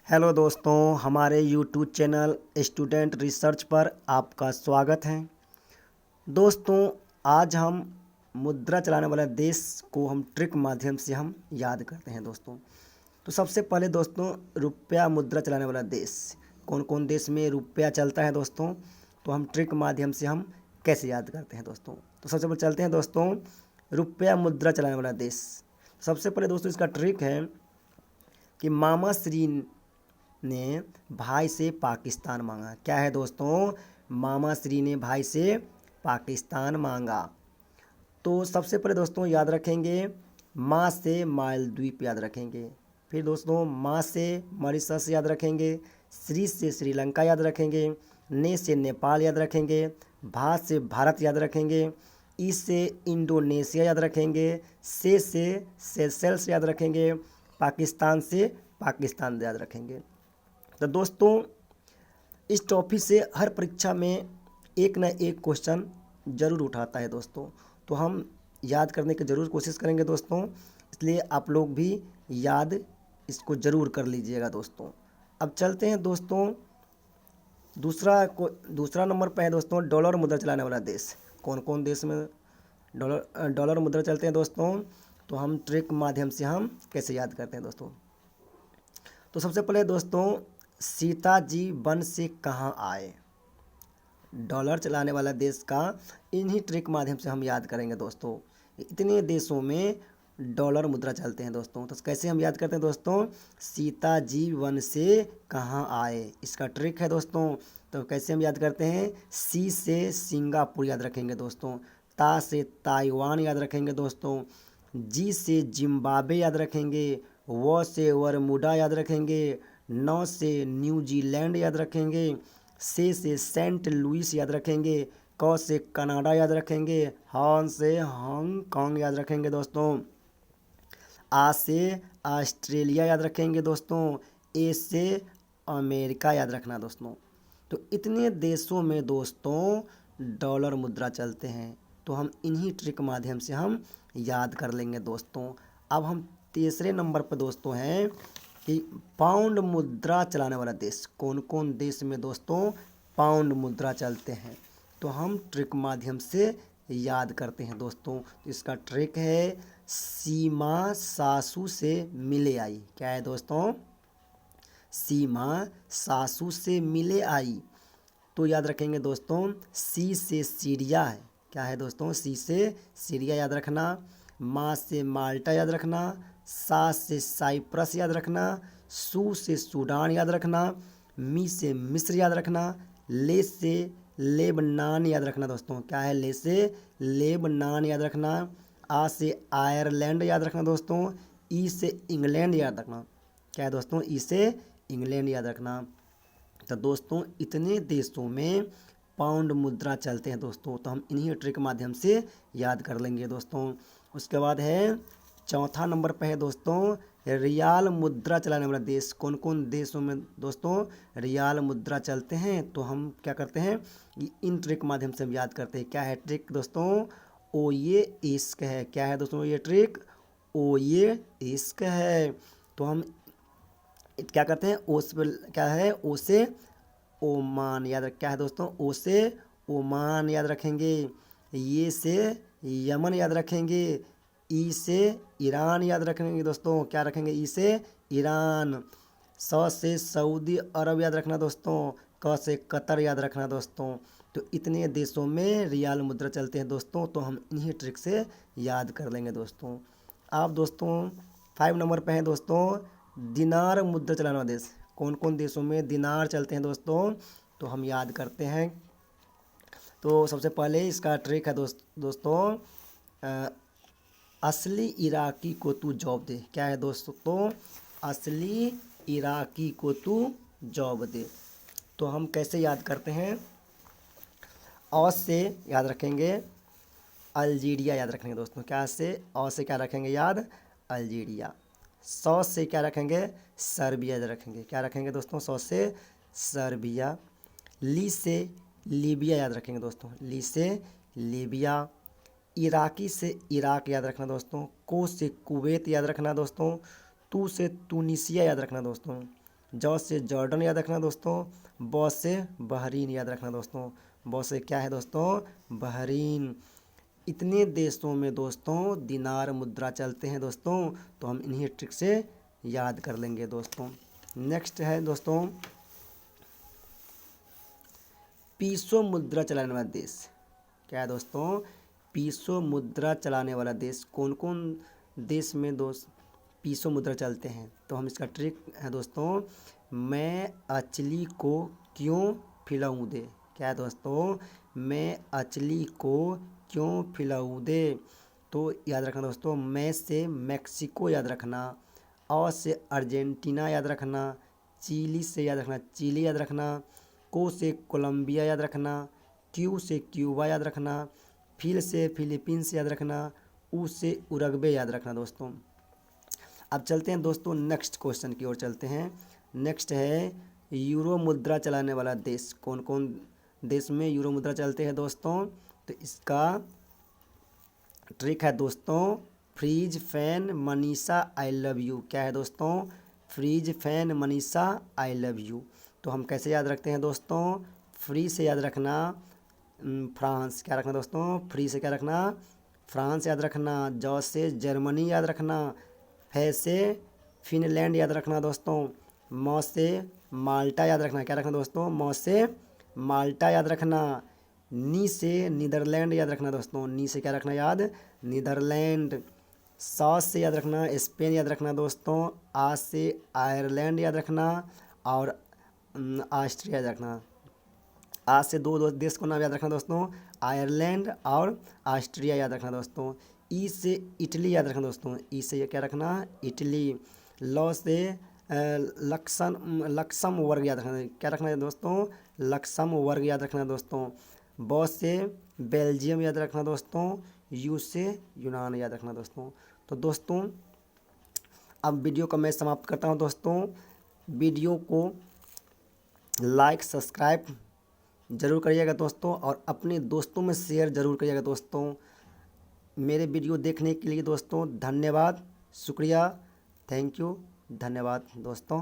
Hello दोस्तों, हमारे YouTube channel student research पर आपका स्वागत है। दोस्तों, आज हम मुद्रा चलाने वाला देश को हम ट्रिक माध्यम से हम याद करते हैं दोस्तों। तो सबसे पहले दोस्तों, रुपया मुद्रा चलाने वाला देश कौन कौन देश में रुपया चलता है दोस्तों, तो हम ट्रिक माध्यम से हम कैसे याद करते हैं दोस्तों। तो सबसे पहले चलते हैं दोस्तों, रुपया मुद्रा चलाने वाला देश। सबसे पहले दोस्तों इसका ट्रिक है कि मामा श्री ने भाई से पाकिस्तान मांगा। क्या है दोस्तों? मामा श्री ने भाई से पाकिस्तान मांगा। तो सबसे पहले दोस्तों याद रखेंगे, माँ से मालद्वीप याद रखेंगे। फिर दोस्तों माँ से मॉरिशस याद रखेंगे, श्री से श्रीलंका याद रखेंगे, ने से नेपाल याद रखेंगे, भा से भारत याद रखेंगे, ई से इंडोनेशिया याद रखेंगे, से सेशेल्स याद रखेंगे, पाकिस्तान से पाकिस्तान याद रखेंगे। तो दोस्तों इस टॉपिक से हर परीक्षा में एक न एक क्वेश्चन ज़रूर उठाता है दोस्तों, तो हम याद करने की ज़रूर कोशिश करेंगे दोस्तों, इसलिए आप लोग भी याद इसको ज़रूर कर लीजिएगा दोस्तों। अब चलते हैं दोस्तों, दूसरा नंबर पे है दोस्तों डॉलर मुद्रा चलाने वाला देश। कौन कौन देश में डॉलर मुद्रा चलते हैं दोस्तों, तो हम ट्रिक माध्यम से हम कैसे याद करते हैं दोस्तों। तो सबसे पहले दोस्तों, सीता जी वन से कहाँ आए। डॉलर चलाने वाला देश का इन्हीं ट्रिक माध्यम से हम याद करेंगे दोस्तों। इतने देशों में डॉलर मुद्रा चलते हैं दोस्तों, तो कैसे हम याद करते हैं दोस्तों, सीता जी वन से कहाँ आए, इसका ट्रिक है दोस्तों। तो कैसे हम याद करते हैं, सी से सिंगापुर याद रखेंगे दोस्तों, ता से ताइवान याद रखेंगे दोस्तों, जी से जिम्बाब्वे याद रखेंगे, व से बरमूडा याद रखेंगे, नौ से न्यूजीलैंड याद रखेंगे, से सेंट लुइस याद रखेंगे, क से कनाडा याद रखेंगे, हॉन से हांगकांग याद रखेंगे दोस्तों, आ से ऑस्ट्रेलिया याद रखेंगे दोस्तों, ए से अमेरिका याद रखना दोस्तों। तो इतने देशों में दोस्तों डॉलर मुद्रा चलते हैं, तो हम इन्हीं ट्रिक माध्यम से हम याद कर लेंगे दोस्तों। अब हम तीसरे नंबर पर दोस्तों हैं कि पाउंड मुद्रा चलाने वाला देश। कौन कौन देश में दोस्तों पाउंड मुद्रा चलते हैं, तो हम ट्रिक माध्यम से याद करते हैं दोस्तों। तो इसका ट्रिक है, सीमा सासू से मिले आई। क्या है दोस्तों? सीमा सासू से मिले आई। तो याद रखेंगे दोस्तों, सी से सीरिया है। क्या है दोस्तों? सी से सीरिया याद रखना, माँ से माल्टा याद रखना, सा से साइप्रस याद रखना, सू से सूडान याद रखना, मी से मिस्र याद रखना, ले से लेबनान याद रखना दोस्तों। क्या है? ले से लेबनान याद रखना, आ से आयरलैंड याद रखना दोस्तों, ई से इंग्लैंड याद रखना। क्या है दोस्तों? ई से इंग्लैंड याद रखना। तो दोस्तों इतने देशों में पाउंड मुद्रा चलते हैं दोस्तों, तो हम इन्हीं ट्रिक माध्यम से याद कर लेंगे दोस्तों। उसके बाद है चौथा नंबर पे है दोस्तों रियाल मुद्रा चलाने वाला देश। कौन कौन देशों में दोस्तों रियाल मुद्रा चलते हैं, तो हम क्या करते हैं, इन ट्रिक माध्यम से हम याद करते हैं। क्या है ट्रिक दोस्तों? ओ ये इश्क है। क्या है दोस्तों ये ट्रिक? ओ ये इश्क है। तो हम क्या करते हैं, ओ से क्या है, ओ से ओमान याद रख। क्या है दोस्तों? ओ से ओमान याद रखेंगे, ये से यमन याद रखेंगे, ई से ईरान याद रखेंगे दोस्तों। क्या रखेंगे? ई से ईरान। स से सऊदी अरब याद रखना दोस्तों, क से कतर याद रखना दोस्तों। तो इतने देशों में रियाल मुद्रा चलते हैं दोस्तों, तो हम इन्हीं ट्रिक से याद कर लेंगे दोस्तों। आप दोस्तों 5 नंबर पे हैं दोस्तों दिनार मुद्रा चलाने वाला देश। कौन कौन देशों में दिनार चलते हैं दोस्तों, तो हम याद करते हैं। तो सबसे पहले इसका ट्रिक है दोस्तों असली इराकी को तू जॉब दे। क्या है दोस्तों? असली इराकी को तू जॉब दे। तो हम कैसे याद करते हैं, औ से याद रखेंगे अल्जीरिया याद रखेंगे दोस्तों। क्या से? औ से क्या रखेंगे याद? अल्जीरिया। सौ से क्या रखेंगे? सर्बिया याद रखेंगे। क्या रखेंगे दोस्तों? सौ से सर्बिया। ली से लीबिया याद रखेंगे दोस्तों, ली से लीबिया। इराकी से इराक याद रखना दोस्तों, को से कुवैत याद रखना दोस्तों, तू से तुनिसिया याद रखना दोस्तों, जौ से जॉर्डन याद रखना दोस्तों, बौ से बहरीन याद रखना दोस्तों, बौ से क्या है दोस्तों, बहरीन। इतने देशों में दोस्तों दिनार मुद्रा चलते हैं दोस्तों, तो हम इन्हीं ट्रिक से याद कर लेंगे दोस्तों। नेक्स्ट है दोस्तों पीसो मुद्रा चलाने वाला देश। क्या है दोस्तों, पीसो मुद्रा चलाने वाला देश। कौन कौन देश में दोस्त पीसो मुद्रा चलते हैं, तो हम इसका ट्रिक है दोस्तों, मैं अचली को क्यों खिलाऊं दे। क्या है दोस्तों, मैं अचली को क्यों खिलाऊं दे। तो याद रखना दोस्तों, मैं से मैक्सिको याद रखना, अ से अर्जेंटीना याद रखना, चिली से याद रखना, चिली याद रखना, को से कोलंबिया याद रखना, क्यू से क्यूबा याद रखना, फिल से फिलीपींस याद रखना, ऊ से उरुग्वे याद रखना दोस्तों। अब चलते हैं दोस्तों नेक्स्ट क्वेश्चन की ओर चलते हैं। नेक्स्ट है यूरो मुद्रा चलाने वाला देश। कौन कौन देश में यूरो मुद्रा चलते हैं दोस्तों, तो इसका ट्रिक है दोस्तों, freeze fan Manisha I love you. क्या है दोस्तों, freeze fan Manisha I love you. तो हम कैसे याद रखते हैं दोस्तों, फ्री से याद रखना फ्रांस। क्या रखना दोस्तों, फ्री से क्या रखना, फ्रांस याद रखना। जौ से जर्मनी याद रखना, फै से फिनलैंड याद रखना दोस्तों, मौ से माल्टा याद रखना। क्या रखना दोस्तों, मौ से माल्टा याद रखना। नी से नीदरलैंड याद रखना दोस्तों, नी से क्या रखना याद, नीदरलैंड। सॉस से याद रखना स्पेन याद रखना दोस्तों, आ से आयरलैंड याद रखना, और ऑस्ट्रिया याद रखना। आज से दो देश को नाम याद रखना दोस्तों, आयरलैंड और ऑस्ट्रिया याद रखना दोस्तों। ई से इटली याद रखना दोस्तों, ई से क्या रखना, इटली। लॉ से लक्सम वर्ग याद रखना। क्या रखना है दोस्तों, लक्सम वर्ग याद रखना दोस्तों। बॉ से बेल्जियम याद रखना दोस्तों, यू से यूनान याद रखना दोस्तों। तो दोस्तों अब वीडियो को मैं समाप्त करता हूँ दोस्तों। वीडियो को लाइक सब्सक्राइब ज़रूर करिएगा दोस्तों, और अपने दोस्तों में शेयर ज़रूर करिएगा दोस्तों। मेरे वीडियो देखने के लिए दोस्तों धन्यवाद, शुक्रिया, थैंक यू, धन्यवाद दोस्तों।